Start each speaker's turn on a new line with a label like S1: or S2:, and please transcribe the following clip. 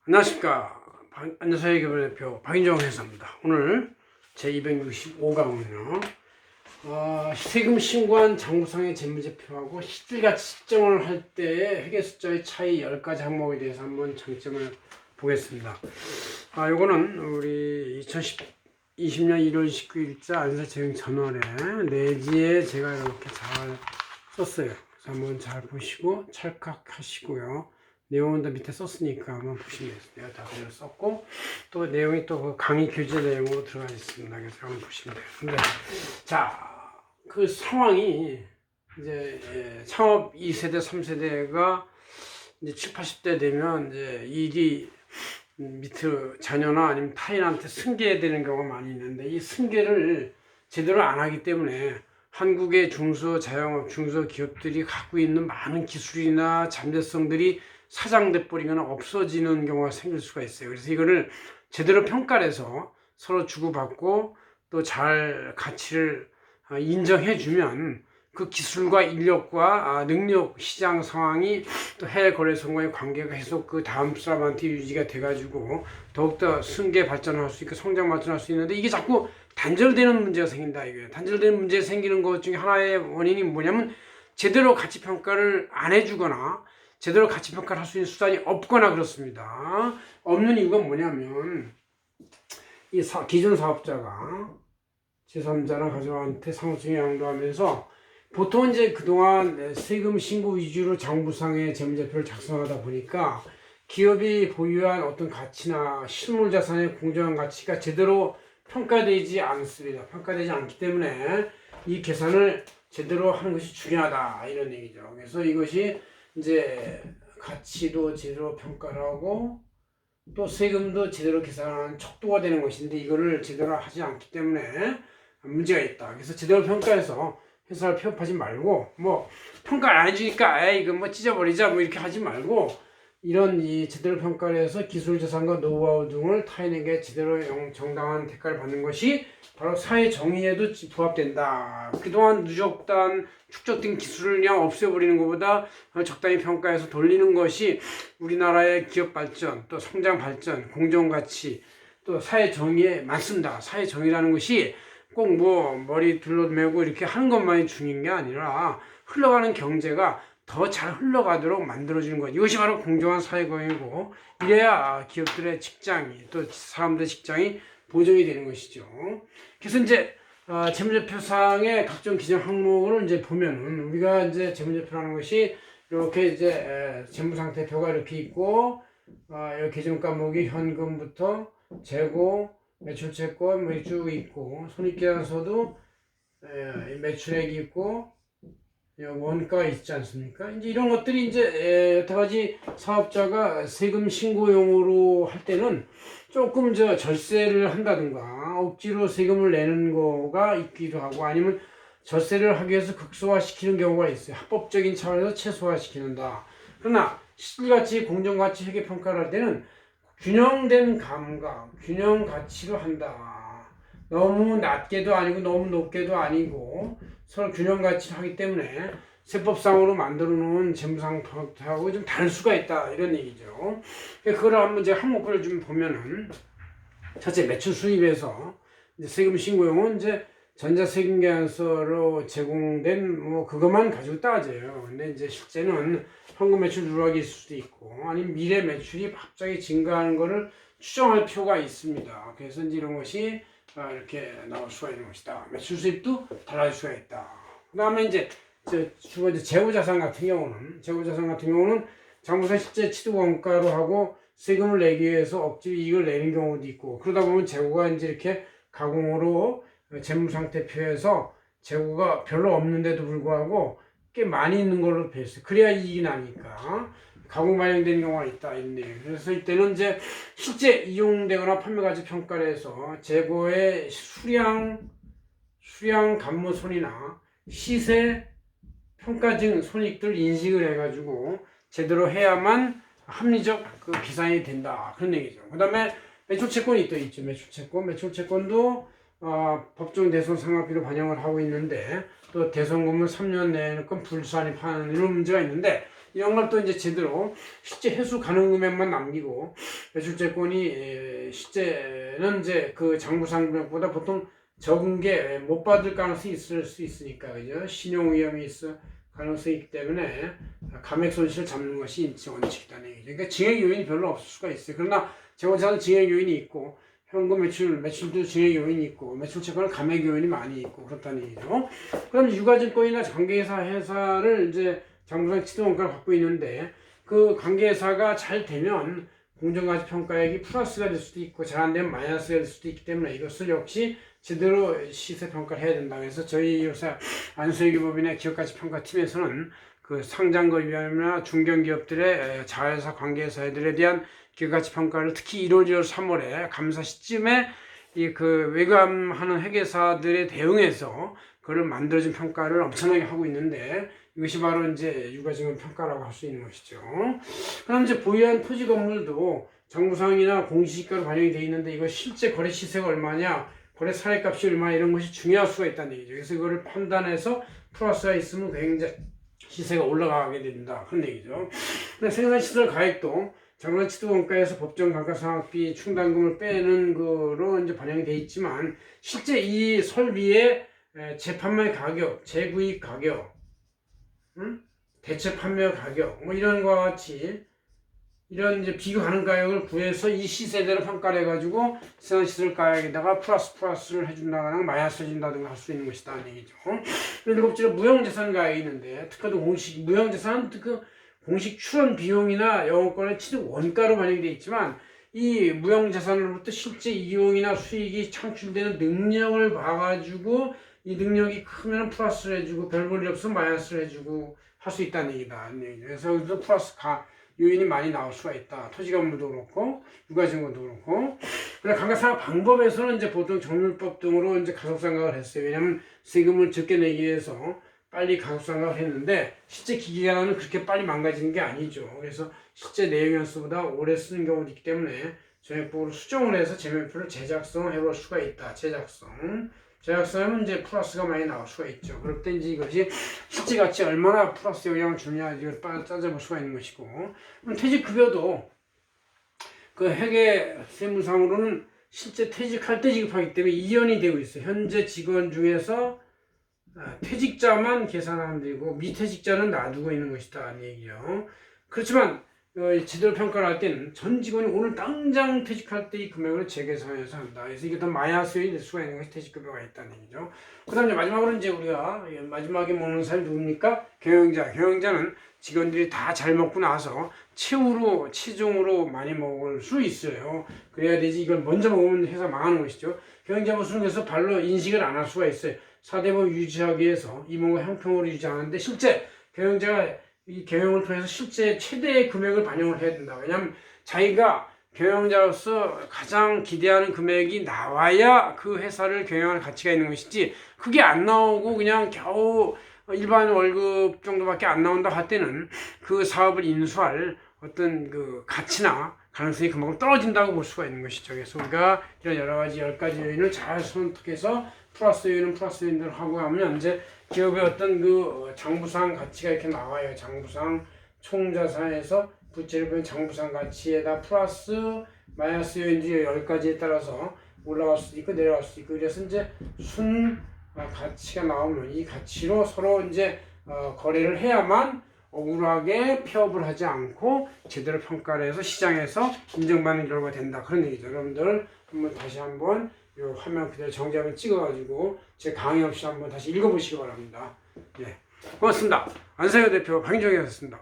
S1: 안녕하십니까. 안녕사회개발 대표 박인정 회사입니다. 오늘 제265강은요. 세금 신고한 장부상의 재무제표하고 실질가치 측정을 할 때의 회계숫자의 차이 10가지 항목에 대해서 한번 장점을 보겠습니다. 요거는 우리 2020년 1월 19일자 안사재정 전월에 내지에 제가 이렇게 잘 썼어요. 그래서 한번 잘 보시고 찰칵하시고요. 내용은 다 밑에 썼으니까 한번 보시면 돼요. 내가 다 그대로 썼고, 또 내용이 또 그 강의 교재 내용으로 들어가 있습니다. 그래서 한번 보시면 돼요. 근데, 자, 그 상황이, 이제, 창업 2세대, 3세대가 이제 7, 80대 되면, 이제 일이 밑으로 자녀나 아니면 타인한테 승계되는 경우가 많이 있는데, 이 승계를 제대로 안 하기 때문에, 한국의 중소자영업, 중소기업들이 갖고 있는 많은 기술이나 잠재성들이 사장돼 버리거나 없어지는 경우가 생길 수가 있어요. 그래서 이거를 제대로 평가를 해서 서로 주고받고 또 잘 가치를 인정해 주면 그 기술과 인력과 능력, 시장 상황이 또 해외 거래소와의 관계가 계속 그 다음 사람한테 유지가 돼가지고 더욱더 승계 발전할 수 있고 성장 발전할 수 있는데, 이게 자꾸 단절되는 문제가 생긴다 이거예요. 단절되는 문제가 생기는 것 중에 하나의 원인이 뭐냐면 제대로 가치 평가를 안 해주거나 제대로 가치 평가를 할 수 있는 수단이 없거나 그렇습니다. 없는 이유가 뭐냐면 이 기존 사업자가 제3자나 가족한테 상호증이 양도하면서 보통 이제 그동안 세금 신고 위주로 장부상의 재무제표를 작성하다 보니까 기업이 보유한 어떤 가치나 실물 자산의 공정한 가치가 제대로 평가되지 않습니다. 평가되지 않기 때문에 이 계산을 제대로 하는 것이 중요하다 이런 얘기죠. 그래서 이것이 이제 가치도 제대로 평가를 하고 또 세금도 제대로 계산하는 척도가 되는 것인데, 이거를 제대로 하지 않기 때문에 문제가 있다. 그래서 제대로 평가해서 회사를 폐업하지 말고, 뭐 평가를 안 해주니까 이거 뭐 찢어버리자 뭐 이렇게 하지 말고, 이런 이 제대로 평가를 해서 기술 자산과 노하우 등을 타인에게 제대로 정당한 대가를 받는 것이 바로 사회 정의에도 부합된다. 그동안 누적된 축적된 기술을 그냥 없애버리는 것보다 적당히 평가해서 돌리는 것이 우리나라의 기업 발전, 또 성장 발전, 공정가치, 또 사회 정의에 맞습니다. 사회 정의라는 것이 꼭 뭐 머리 둘러매고 이렇게 하는 것만이 중요한 게 아니라 흘러가는 경제가 더 잘 흘러가도록 만들어주는 것, 이것이 바로 공정한 사회공이고, 이래야 기업들의 직장이 또 사람들의 직장이 보정이 되는 것이죠. 그래서 이제 재무제표상의 각종 기준 항목을 이제 보면은, 우리가 이제 재무제표라는 것이 이렇게 이제 재무상태표가 이렇게 있고, 여기 기준 과목이 현금부터 재고, 매출채권 뭐 쭉 있고, 손익계산서도 매출액이 있고 원가가 있지 않습니까? 이제 이런 것들이 이제 여태까지 사업자가 세금 신고용으로 할 때는 조금 절세를 한다든가 억지로 세금을 내는 거가 있기도 하고, 아니면 절세를 하기 위해서 극소화시키는 경우가 있어요. 합법적인 차원에서 최소화시키는다. 그러나 실질가치, 공정가치 회계평가를 할 때는 균형된 감각, 균형 가치로 한다. 너무 낮게도 아니고 너무 높게도 아니고 서로 균형 가치를 하기 때문에 세법상으로 만들어 놓은 재무상하고 좀 다를 수가 있다 이런 얘기죠. 그걸 한번 제가 항목을 좀 보면은, 첫째 매출 수입에서 이제 세금 신고용은 이제 전자세금계산서로 제공된 뭐 그것만 가지고 따져요. 근데 이제 실제는 현금 매출 누락일 수도 있고, 아니면 미래 매출이 갑자기 증가하는 거를 추정할 필요가 있습니다. 그래서 이제 이런 것이 이렇게 나올 수가 있는 것이다. 매출 수입도 달라질 수가 있다. 그 다음에 이제 두 번째 재고자산 같은 경우는 장부상 실제 취득원가로 하고 세금을 내기 위해서 억지로 이익을 내는 경우도 있고, 그러다 보면 재고가 이제 이렇게 가공으로 재무상태표에서 재고가 별로 없는데도 불구하고 꽤 많이 있는 걸로 배웠어요. 그래야 이익이 나니까 가공 반영되는 경우가 있다 있네. 그래서 이때는 이제 실제 이용되거나 판매 가치 평가를 해서 재고의 수량 감모손이나 시세 평가증 손익들 인식을 해가지고 제대로 해야만 합리적 그 계산이 된다 그런 얘기죠. 그 다음에 매출채권이 또 있죠. 매출채권도 법정 대손 상각비로 반영을 하고 있는데, 또 대손금을 3년 내에는 불산입하는 이런 문제가 있는데, 이런 걸 또 이제 제대로 실제 회수 가능 금액만 남기고 매출채권이 실제는 이제 그 장부상 금액보다 보통 적은 게 못 받을 가능성이 있을 수 있으니까, 그죠? 신용 위험이 있어 가능성이 있기 때문에 감액 손실을 잡는 것이 인지 원칙이라는 얘기죠. 그러니까 증액 요인이 별로 없을 수가 있어요. 그러나 재원자는 증액 요인이 있고, 현금 매출도 증액 요인이 있고, 매출채권은 감액 요인이 많이 있고, 그렇다는 얘기죠. 그럼 유가증권이나 관계회사를 이제 장부상 취득원가를 갖고 있는데, 그 관계회사가 잘 되면 공정가치평가액이 플러스가 될 수도 있고, 잘 안 되면 마이너스가 될 수도 있기 때문에 이것을 역시 제대로 시세평가를 해야 된다. 그래서 저희 요새 안수회계법인의 기업가치평가팀에서는 그 상장거래위원회나 중견기업들의 자회사 관계회사들에 대한 기업가치평가를 특히 1월, 2월, 3월에 감사 시점에 이 그 외감하는 회계사들에 대응해서 그걸 만들어진 평가를 엄청나게 하고 있는데, 이것이 바로 이제 유가증권 평가라고 할 수 있는 것이죠. 그럼 이제 보유한 토지 건물도 장부상이나 공시지가로 반영이 되어 있는데, 이거 실제 거래 시세가 얼마냐, 거래 사례값이 얼마냐, 이런 것이 중요할 수가 있다는 얘기죠. 그래서 이거를 판단해서 플러스가 있으면 굉장히 시세가 올라가게 된다, 그런 얘기죠. 근데 생산시설 가액도 장부상 취득원가에서 법정 감가상각비 충당금을 빼는 거로 이제 반영이 되어 있지만, 실제 이 설비의 재판매 가격, 재구입 가격, 대체 판매 가격, 뭐 이런 것 같이 이런 이제 비교 가능 가격을 구해서 이 시세대로 평가를 해가지고 생산시설 가격에다가 플러스를 해준다거나 마이너스 해준다든가 할 수 있는 것이다, 는 얘기죠. 일곱째로 무형재산 가격이 있는데, 특허도 무형재산은 그 공식 출원 비용이나 영업권의 취득 원가로 반영이 되어 있지만, 이 무형자산으로부터 실제 이용이나 수익이 창출되는 능력을 봐가지고 이 능력이 크면 플러스를 해주고 별 볼 일 없으면 마이너스를 해주고 할 수 있다는 얘기다. 그래서 여기서 플러스 요인이 많이 나올 수가 있다. 토지건물도 그렇고 유가증권도 그렇고. 그래 감가상각 방법에서는 이제 보통 정률법 등으로 이제 가속상각을 했어요. 왜냐하면 세금을 적게 내기 위해서 빨리 가속상각을 했는데, 실제 기계가는 그렇게 빨리 망가지는 게 아니죠. 그래서 실제 내용 연수보다 오래 쓰는 경우도 있기 때문에 정액법으로 수정을 해서 재매표를 제작성을 해볼 수가 있다. 제작성하면 이제 플러스가 많이 나올 수가 있죠. 그럴 때 이제 이것이 실제 가치 얼마나 플러스 영향을 주느냐, 이걸 따져볼 수가 있는 것이고. 그럼 퇴직급여도 그 회계 세무상으로는 실제 퇴직할 때 지급하기 때문에 이연이 되고 있어요. 현재 직원 중에서 퇴직자만 계산하면 되고 미퇴직자는 놔두고 있는 것이다, 이 얘기요. 그렇지만 제대로 평가를 할 때는 전 직원이 오늘 당장 퇴직할 때 이 금액을 재계산해서 한다. 그래서 이게 더 마이너스가 될 수가 있는 것이 퇴직급여가 있다는 얘기죠. 그 다음에 마지막으로 이제 우리가 마지막에 먹는 사람이 누굽니까? 경영자는 직원들이 다 잘 먹고 나서 체중으로 많이 먹을 수 있어요. 그래야 되지, 이걸 먼저 먹으면 회사 망하는 것이죠. 경영자 모습은 그래서 발로 인식을 안 할 수가 있어요. 4대법 유지하기 위해서 이몽과 형평으로 유지하는데, 실제 경영자가 이 경영을 통해서 실제 최대의 금액을 반영을 해야 된다. 왜냐하면 자기가 경영자로서 가장 기대하는 금액이 나와야 그 회사를 경영할 가치가 있는 것이지, 그게 안 나오고 그냥 겨우 일반 월급 정도밖에 안 나온다 할 때는 그 사업을 인수할 어떤 그 가치나 가능성이 그만큼 떨어진다고 볼 수가 있는 것이죠. 그래서 우리가 이런 여러 가지 10가지 요인을 잘 선택해서 플러스 요인대로 하고 하면 이제 기업의 어떤 그 장부상 가치가 이렇게 나와요. 장부상 총자산에서 부채를 보면 장부상 가치에다 플러스 마이너스 요인들이 10가지에 따라서 올라갈 수도 있고 내려갈 수도 있고, 그래서 이제 순 가치가 나오면 이 가치로 서로 이제 거래를 해야만 억울하게 폐업을 하지 않고 제대로 평가를 해서 시장에서 인정받는 결과가 된다, 그런 얘기죠. 여러분들 다시 한번 이 화면 그대로 정지하면 찍어가지고 제 강의 없이 한번 다시 읽어보시기 바랍니다. 예, 고맙습니다. 안세요 대표 박인정이었습니다.